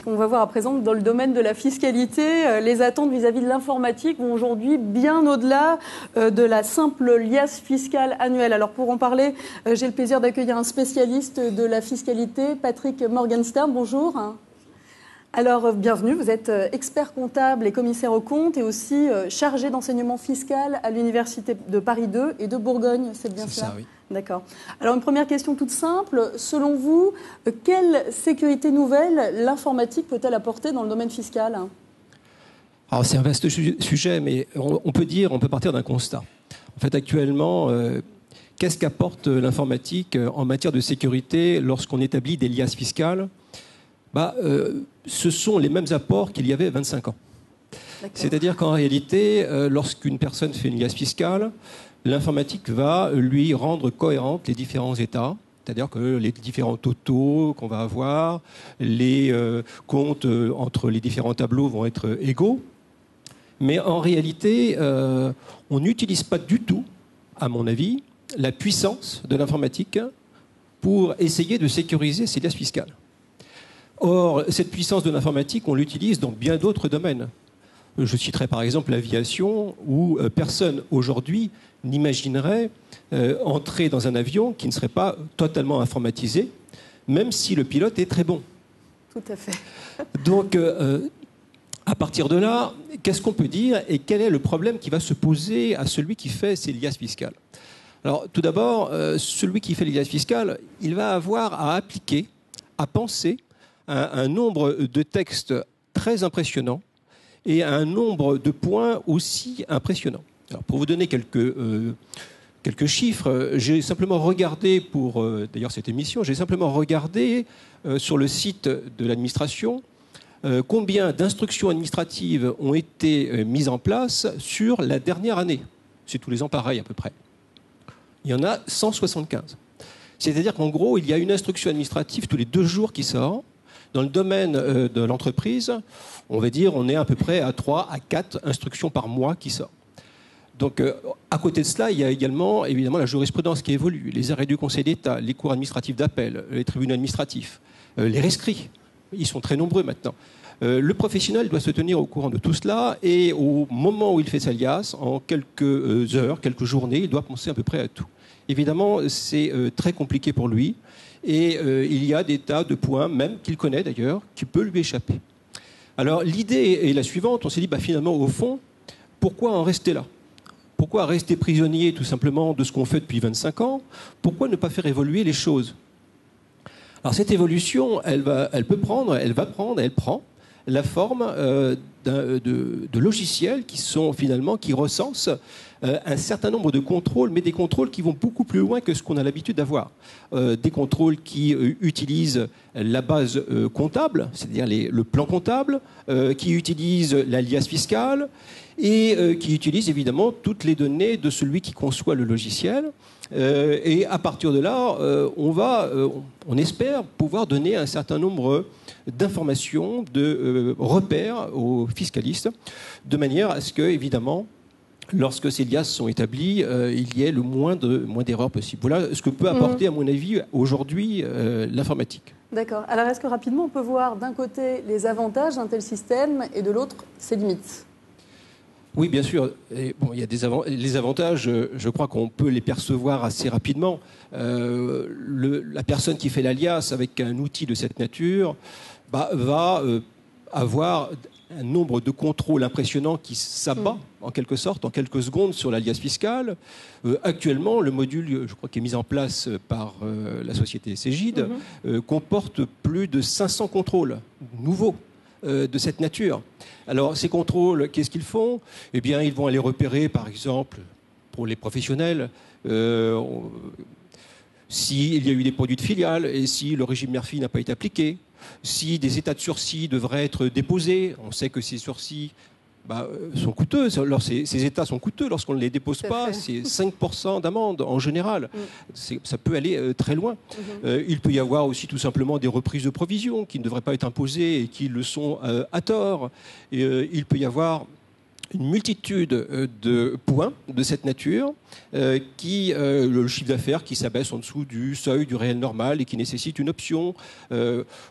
qu'on va voir à présent que dans le domaine de la fiscalité, les attentes vis-à-vis de l'informatique vont aujourd'hui bien au-delà de la simple liasse fiscale annuelle. Alors pour en parler, j'ai le plaisir d'accueillir un spécialiste de la fiscalité, Patrick Morgenstern. Bonjour. Alors, bienvenue. Vous êtes expert comptable et commissaire aux comptes et aussi chargé d'enseignement fiscal à l'Université de Paris 2 et de Bourgogne. C'est bien cela ? C'est ça, oui. D'accord. Alors, une première question toute simple. Selon vous, quelle sécurité nouvelle l'informatique peut-elle apporter dans le domaine fiscal ? Alors, c'est un vaste sujet, mais on peut partir d'un constat. En fait, actuellement, qu'est-ce qu'apporte l'informatique en matière de sécurité lorsqu'on établit des liasses fiscales ? Ce sont les mêmes apports qu'il y avait 25 ans. C'est-à-dire qu'en réalité, lorsqu'une personne fait une liasse fiscale, l'informatique va lui rendre cohérentes les différents états. C'est-à-dire que les différents totaux qu'on va avoir, les comptes entre les différents tableaux vont être égaux. Mais en réalité, on n'utilise pas du tout, à mon avis, la puissance de l'informatique pour essayer de sécuriser ces liasses fiscales. Or, cette puissance de l'informatique, on l'utilise dans bien d'autres domaines. Je citerai par exemple l'aviation, où personne aujourd'hui n'imaginerait entrer dans un avion qui ne serait pas totalement informatisé, même si le pilote est très bon. Tout à fait. Donc, à partir de là, qu'est-ce qu'on peut dire et quel est le problème qui va se poser à celui qui fait ces liasses fiscales ? Alors, tout d'abord, celui qui fait les liasses fiscales, il va avoir à appliquer, à penser un nombre de textes très impressionnants et un nombre de points aussi impressionnants. Alors, pour vous donner quelques chiffres, j'ai simplement regardé pour d'ailleurs cette émission, j'ai simplement regardé sur le site de l'administration combien d'instructions administratives ont été mises en place sur la dernière année. C'est tous les ans pareil à peu près. Il y en a 175. C'est-à-dire qu'en gros, il y a une instruction administrative tous les 2 jours qui sort. Dans le domaine de l'entreprise, on va dire on est à peu près à 3 à 4 instructions par mois qui sortent. Donc, à côté de cela, il y a également, évidemment, la jurisprudence qui évolue, les arrêts du Conseil d'État, les cours administratifs d'appel, les tribunaux administratifs, les rescrits. Ils sont très nombreux maintenant. Le professionnel doit se tenir au courant de tout cela et au moment où il fait sa liasse, en quelques heures, quelques journées, il doit penser à peu près à tout. Évidemment, c'est très compliqué pour lui. Et il y a des tas de points, même qu'il connaît d'ailleurs, qui peuvent lui échapper. Alors l'idée est la suivante, on s'est dit finalement au fond, pourquoi en rester là ? Pourquoi rester prisonnier tout simplement de ce qu'on fait depuis 25 ans ? Pourquoi ne pas faire évoluer les choses ? Alors cette évolution, elle prend la forme de logiciels qui recensent un certain nombre de contrôles, mais des contrôles qui vont beaucoup plus loin que ce qu'on a l'habitude d'avoir. Des contrôles qui utilisent la base comptable, c'est-à-dire le plan comptable, qui utilisent la liasse fiscale et qui utilisent évidemment toutes les données de celui qui conçoit le logiciel. Et à partir de là, on espère pouvoir donner un certain nombre d'informations, de repères aux fiscalistes, de manière à ce que, évidemment, lorsque ces liasses sont établies, il y ait le moins d'erreurs possible. Voilà ce que peut apporter, à mon avis, aujourd'hui, l'informatique. D'accord. Alors, est-ce que rapidement, on peut voir d'un côté les avantages d'un tel système et de l'autre ses limites ? Oui, bien sûr. Et bon, il y a les avantages, je crois qu'on peut les percevoir assez rapidement. La personne qui fait l'alias avec un outil de cette nature va avoir un nombre de contrôles impressionnants qui s'abat, en quelque sorte, en quelques secondes sur l'alias fiscale. Actuellement, le module, je crois, qui est mis en place par la société Cégide, comporte plus de 500 contrôles nouveaux de cette nature. Alors, ces contrôles, qu'est-ce qu'ils font ? Eh bien, ils vont aller repérer, par exemple, pour les professionnels, s'il y a eu des produits de filiale et si le régime Murphy n'a pas été appliqué, si des états de sursis devraient être déposés. On sait que ces sursis sont coûteux. Ces états sont coûteux lorsqu'on ne les dépose pas. C'est 5% d'amende en général. Ça peut aller très loin. Il peut y avoir aussi tout simplement des reprises de provisions qui ne devraient pas être imposées et qui le sont à tort. Il peut y avoir une multitude de points de cette nature, le chiffre d'affaires qui s'abaisse en dessous du seuil du réel normal et qui nécessite une option.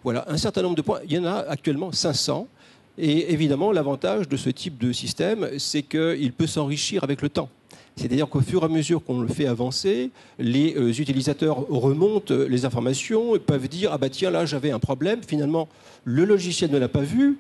Voilà, un certain nombre de points. Il y en a actuellement 500. Et évidemment, l'avantage de ce type de système, c'est qu'il peut s'enrichir avec le temps. C'est-à-dire qu'au fur et à mesure qu'on le fait avancer, les utilisateurs remontent les informations et peuvent dire « Ah bah tiens, là j'avais un problème, finalement le logiciel ne l'a pas vu ».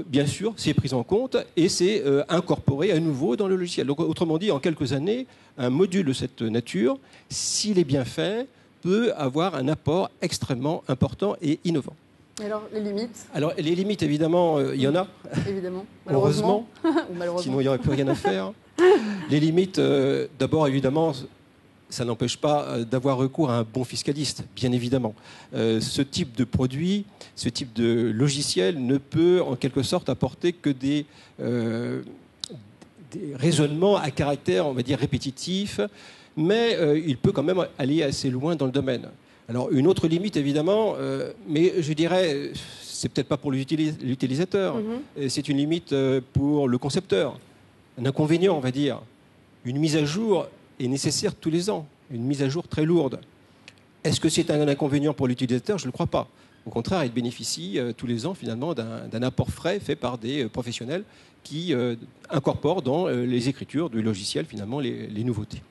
Bien sûr, c'est pris en compte et c'est incorporé à nouveau dans le logiciel. Donc, autrement dit, en quelques années, un module de cette nature, s'il est bien fait, peut avoir un apport extrêmement important et innovant. Et alors, les limites? Alors, les limites, évidemment, il y en a. Évidemment. Heureusement. Ou malheureusement. Sinon, il n'y aurait plus rien à faire. Les limites, d'abord, évidemment, ça n'empêche pas d'avoir recours à un bon fiscaliste, bien évidemment. Ce type de produit, ce type de logiciel ne peut en quelque sorte apporter que des raisonnements à caractère, on va dire, répétitif, mais il peut quand même aller assez loin dans le domaine. Alors une autre limite, évidemment, mais je dirais, c'est peut-être pas pour l'utilisateur, c'est une limite pour le concepteur. Un inconvénient, on va dire. Une mise à jour est nécessaire tous les ans, une mise à jour très lourde. Est-ce que c'est un inconvénient pour l'utilisateur? Je ne le crois pas. Au contraire, il bénéficie tous les ans finalement d'un apport frais fait par des professionnels qui incorporent dans les écritures du logiciel finalement les nouveautés.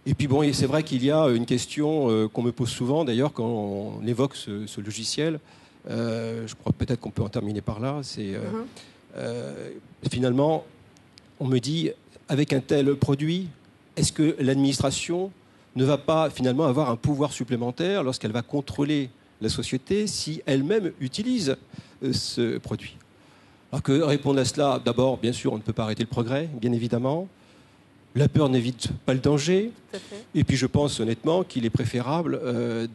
Et puis bon, c'est vrai qu'il y a une question qu'on me pose souvent d'ailleurs quand on évoque ce logiciel. Je crois peut-être qu'on peut en terminer par là. C'est finalement, on me dit, avec un tel produit, est-ce que l'administration ne va pas finalement avoir un pouvoir supplémentaire lorsqu'elle va contrôler la société si elle-même utilise ce produit? Alors que répondre à cela, d'abord, bien sûr, on ne peut pas arrêter le progrès, bien évidemment. La peur n'évite pas le danger. Et puis je pense honnêtement qu'il est préférable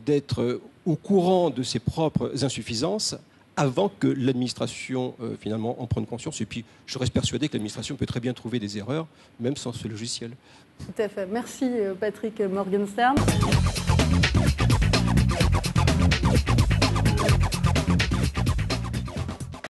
d'être au courant de ses propres insuffisances avant que l'administration finalement en prenne conscience. Et puis je reste persuadé que l'administration peut très bien trouver des erreurs, même sans ce logiciel. Tout à fait. Merci Patrick Morgenstern.